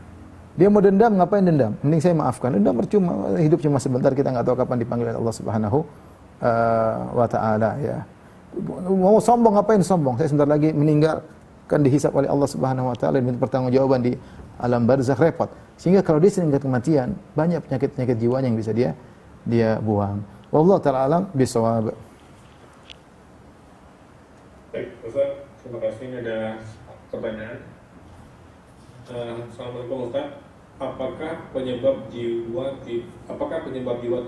Dia mau dendam, ngapain dendam? Mending saya maafkan. Dendam percuma, hidup cuma sebentar, kita nggak tahu kapan dipanggil oleh Allah Subhanahu wa taala ya. Mau sombong, ngapain sombong? Saya sebentar lagi meninggal, kan dihisab oleh Allah Subhanahu wa taala dan pertanggungjawaban di alam barzakh, repot. Sehingga kalau dia sering ingat kematian, banyak penyakit-penyakit jiwanya yang bisa dia buang. Wallahu taala alam bisawab. Baik, Ustaz, terima kasih. Ini ada pertanyaan. Assalamualaikum Ustaz. Apakah penyebab jiwa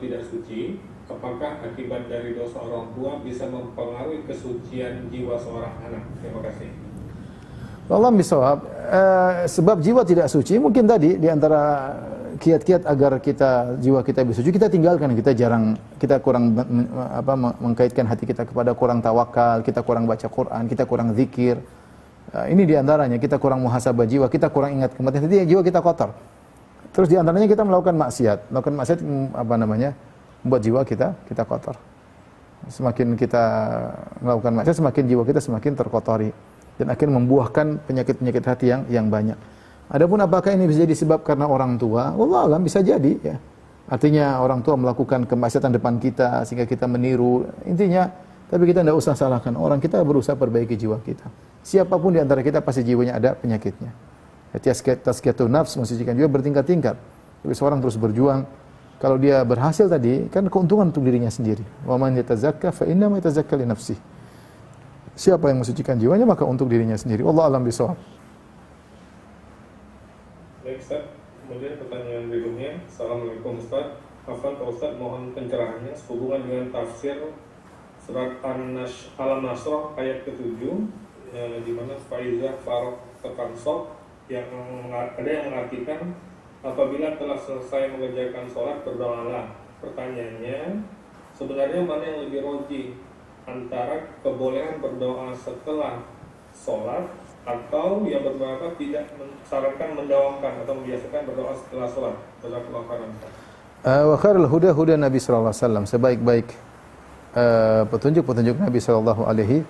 tidak suci? Apakah akibat dari dosa orang tua bisa mempengaruhi kesucian jiwa seorang anak? Terima kasih. Allah bisawab. Sebab jiwa tidak suci mungkin tadi di antara kiat-kiat agar jiwa kita bisa suci, kita tinggalkan, kita kurang mengkaitkan hati kita kepada, kurang tawakal, kita kurang baca Quran, kita kurang zikir. Ini di antaranya, kita kurang muhasabah jiwa, kita kurang ingat kematian, jadi jiwa kita kotor. Terus di antaranya kita melakukan maksiat membuat jiwa kita kotor. Semakin kita melakukan maksiat, semakin jiwa kita semakin terkotori dan akhirnya membuahkan penyakit-penyakit hati yang banyak. Adapun apakah ini bisa jadi sebab karena orang tua? Wallahu alam, bisa jadi ya. Artinya orang tua melakukan kemaksiatan depan kita sehingga kita meniru. Intinya, tapi kita tidak usah salahkan orang, kita berusaha perbaiki jiwa kita. Siapapun di antara kita pasti jiwanya ada penyakitnya. Tazkiyatun nafs, mensucikan jiwa bertingkat-tingkat. Tapi seorang terus berjuang. Kalau dia berhasil tadi, kan keuntungan untuk dirinya sendiri. Wa man yatazakka fa innama yatazakka li nafsihi. Siapa yang mensucikan jiwanya maka untuk dirinya sendiri. Wallahu a'lam bishawab. Baik Ustaz, kemudian pertanyaan berikutnya. Assalamualaikum Ustaz. Afwan Pak Ustaz, mohon pencerahannya sehubungan dengan tafsir surat Al-Nasr ayat ke-7 di mana faizah faraq tansab, yang ada yang mengartikan apabila telah selesai mengerjakan sholat berdoalah. Pertanyaannya, sebenarnya mana yang lebih roji antara kebolehan berdoa setelah sholat atau yang beberapa tidak mensarankan mendawamkan atau membiasakan berdoa setelah sholat? Jazakallahu khairan. Wa khairul huda huda Nabi sallallahu alaihi wasallam, sebaik-baik petunjuk-petunjuk Nabi sallallahu alaihi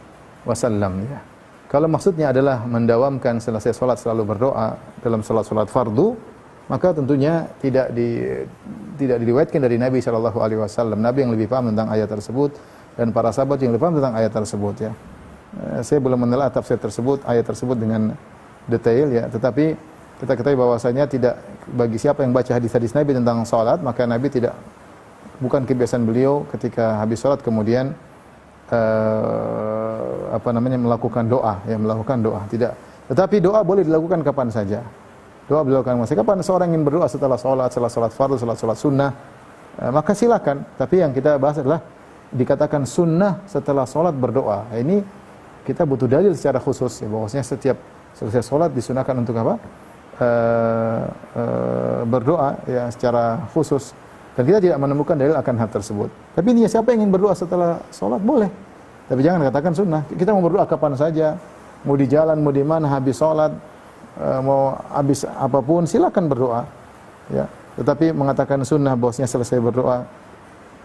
wasallam, ya. Kalau maksudnya adalah mendawamkan selesai salat selalu berdoa dalam salat-salat fardu, maka tentunya tidak diriwayatkan dari Nabi sallallahu alaihi wasallam. Nabi yang lebih paham tentang ayat tersebut dan para sahabat yang lebih paham tentang ayat tersebut, ya. Saya belum menelaah tafsir tersebut, ayat tersebut dengan detail, ya, tetapi kita ketahui bahwasanya tidak, bagi siapa yang baca hadis-hadis Nabi tentang salat, maka Nabi tidak, bukan kebiasaan beliau ketika habis salat kemudian melakukan doa, ya, melakukan doa, tidak. Tetapi doa boleh dilakukan kapan saja. Doa boleh dilakukan kapan seorang ingin berdoa setelah salat fardu, salat sunnah, maka silakan. Tapi yang kita bahas adalah dikatakan sunnah setelah salat berdoa. Ini kita butuh dalil secara khusus, ya, bahwasanya setiap selesai salat disunahkan untuk apa? Berdoa, ya, secara khusus. Dan kita tidak menemukan dalil akan hal tersebut. Tapi ini siapa yang ingin berdoa setelah sholat boleh. Tapi jangan katakan sunnah. Kita mau berdoa kapan saja, mau di jalan, mau di mana, habis sholat, mau habis apapun, silakan berdoa. Ya. Tetapi mengatakan sunnah bahwasanya selesai berdoa,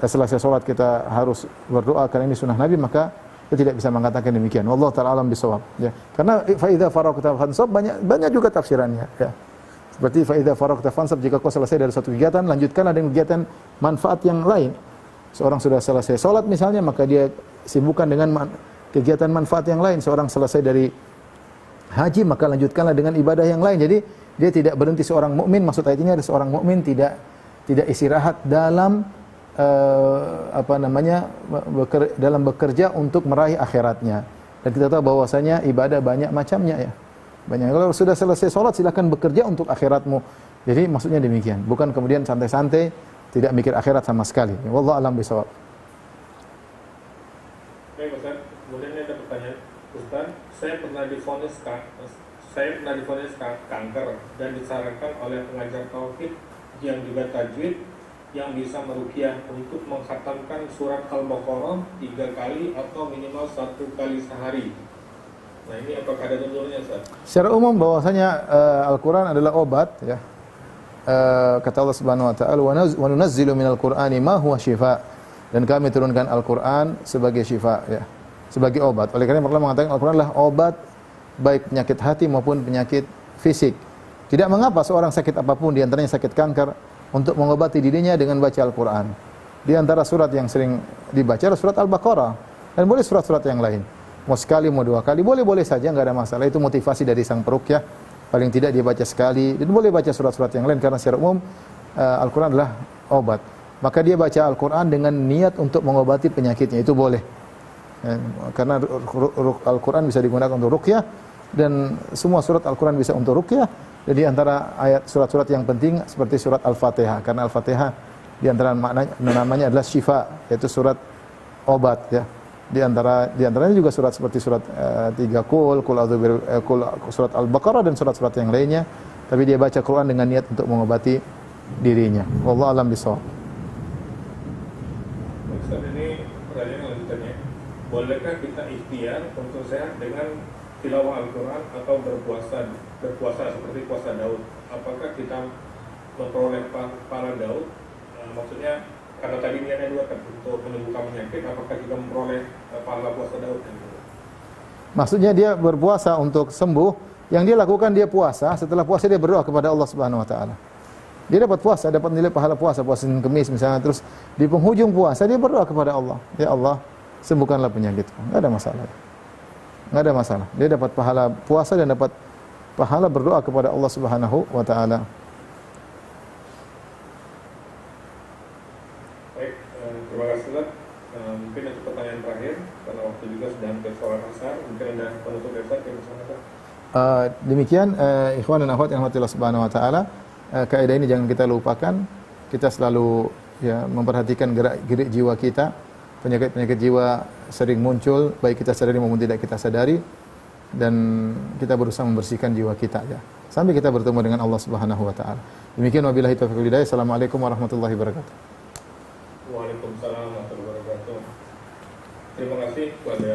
selesai sholat kita harus berdoa karena ini sunnah Nabi, maka kita tidak bisa mengatakan demikian. Wallahu ta'ala alam bisawab. Ya. Karena faida faraqta fansab banyak juga tafsirannya. Ya. Seperti faida faraqta fansab, jika kau selesai dari satu kegiatan, lanjutkanlah dengan kegiatan manfaat yang lain. Seorang sudah selesai sholat misalnya, maka dia sibukkan dengan kegiatan manfaat yang lain. Seorang selesai dari haji, maka lanjutkanlah dengan ibadah yang lain. Jadi dia tidak berhenti. Seorang mukmin, maksud ayat ini ada seorang mukmin tidak istirahat dalam dalam bekerja untuk meraih akhiratnya. Dan kita tahu bahwasanya ibadah banyak macamnya, ya. Banyak. Kalau sudah selesai sholat, silakan bekerja untuk akhiratmu. Jadi maksudnya demikian. Bukan kemudian santai-santai, tidak mikir akhirat sama sekali. Wallahu a'lam bishawab. Baik, Ustaz. Kemudian ada pertanyaan, Ustaz, saya pernah divonis kanker dan disarankan oleh pengajar tauhid yang juga tajwid yang bisa meruqyah untuk mengkhatamkan surat Al-Baqarah 3 kali atau minimal 1 kali sehari. Nah, ini apakah ada tuntunannya, Ustaz? Secara umum bahwasanya Al-Qur'an adalah obat, ya. Kata Allah Subhanahu wa taala, "Wa nunazzilu minal Qur'ani ma huwa shifaa." Dan kami turunkan Al-Qur'an sebagai syifa, ya. Sebagai obat. Oleh karena Allah mengatakan Al-Qur'an adalah obat baik penyakit hati maupun penyakit fisik. Tidak mengapa seorang sakit apapun, di antaranya sakit kanker, untuk mengobati dirinya dengan baca Al-Qur'an. Di antara surat yang sering dibaca adalah surat Al-Baqarah, dan boleh surat-surat yang lain. Mau sekali, mau 2 kali, boleh-boleh saja, enggak ada masalah. Itu motivasi dari sang peruqyah. Paling tidak dia baca sekali, dan boleh baca surat-surat yang lain, karena secara umum Al-Quran adalah obat. Maka dia baca Al-Quran dengan niat untuk mengobati penyakitnya, itu boleh. Karena Al-Quran bisa digunakan untuk ruqyah, dan semua surat Al-Quran bisa untuk ruqyah. Jadi antara ayat surat-surat yang penting seperti surat Al-Fatihah, karena Al-Fatihah di antara namanya adalah syifa, yaitu surat obat, ya. Di antaranya juga surat seperti surat 3 surat Al-Baqarah dan surat-surat yang lainnya. Tapi dia baca Quran dengan niat untuk mengobati dirinya. Wallahu a'lam bishawab. Ustaz, ini pertanyaan lanjutannya. Bolehkah kita ikhtiar untuk sehat dengan tilawah Al-Quran atau berpuasa seperti puasa Daud? Apakah kita memperoleh pahala Daud? Maksudnya karena tadi niatnya 2 kan untuk menyembuhkan penyakit, apakah juga memperoleh pahala puasa Daud? Maksudnya dia berpuasa untuk sembuh, yang dia lakukan dia puasa, setelah puasa dia berdoa kepada Allah Subhanahu wa taala. Dia dapat puasa, dapat nilai pahala puasa Senin Kemis misalnya, terus di penghujung puasa dia berdoa kepada Allah, "Ya Allah, sembuhkanlah penyakitku." Enggak ada masalah. Enggak ada masalah. Dia dapat pahala puasa dan dapat pahala berdoa kepada Allah Subhanahu wa taala. Terima kasih, Ustaz. Mungkin untuk pertanyaan terakhir, karena waktu juga sudah hampir sholat asar, mungkin ada penutup Ustaz yang bersama. Demikian ikhwan dan akhwat yang dirahmati Allah Subhanahu wa taala, kaidah ini jangan kita lupakan. Kita selalu, ya, memperhatikan gerak-gerik jiwa kita. Penyakit-penyakit jiwa sering muncul, baik kita sadari maupun tidak kita sadari. dan kita berusaha membersihkan jiwa kita ya. Sampai kita bertemu dengan Allah Subhanahu wa taala. Demikian wabillahi taufiq wal hidayah. Assalamualaikum warahmatullahi wabarakatuh. Waalaikumsalam warahmatullahi wabarakatuh. Terima kasih kepada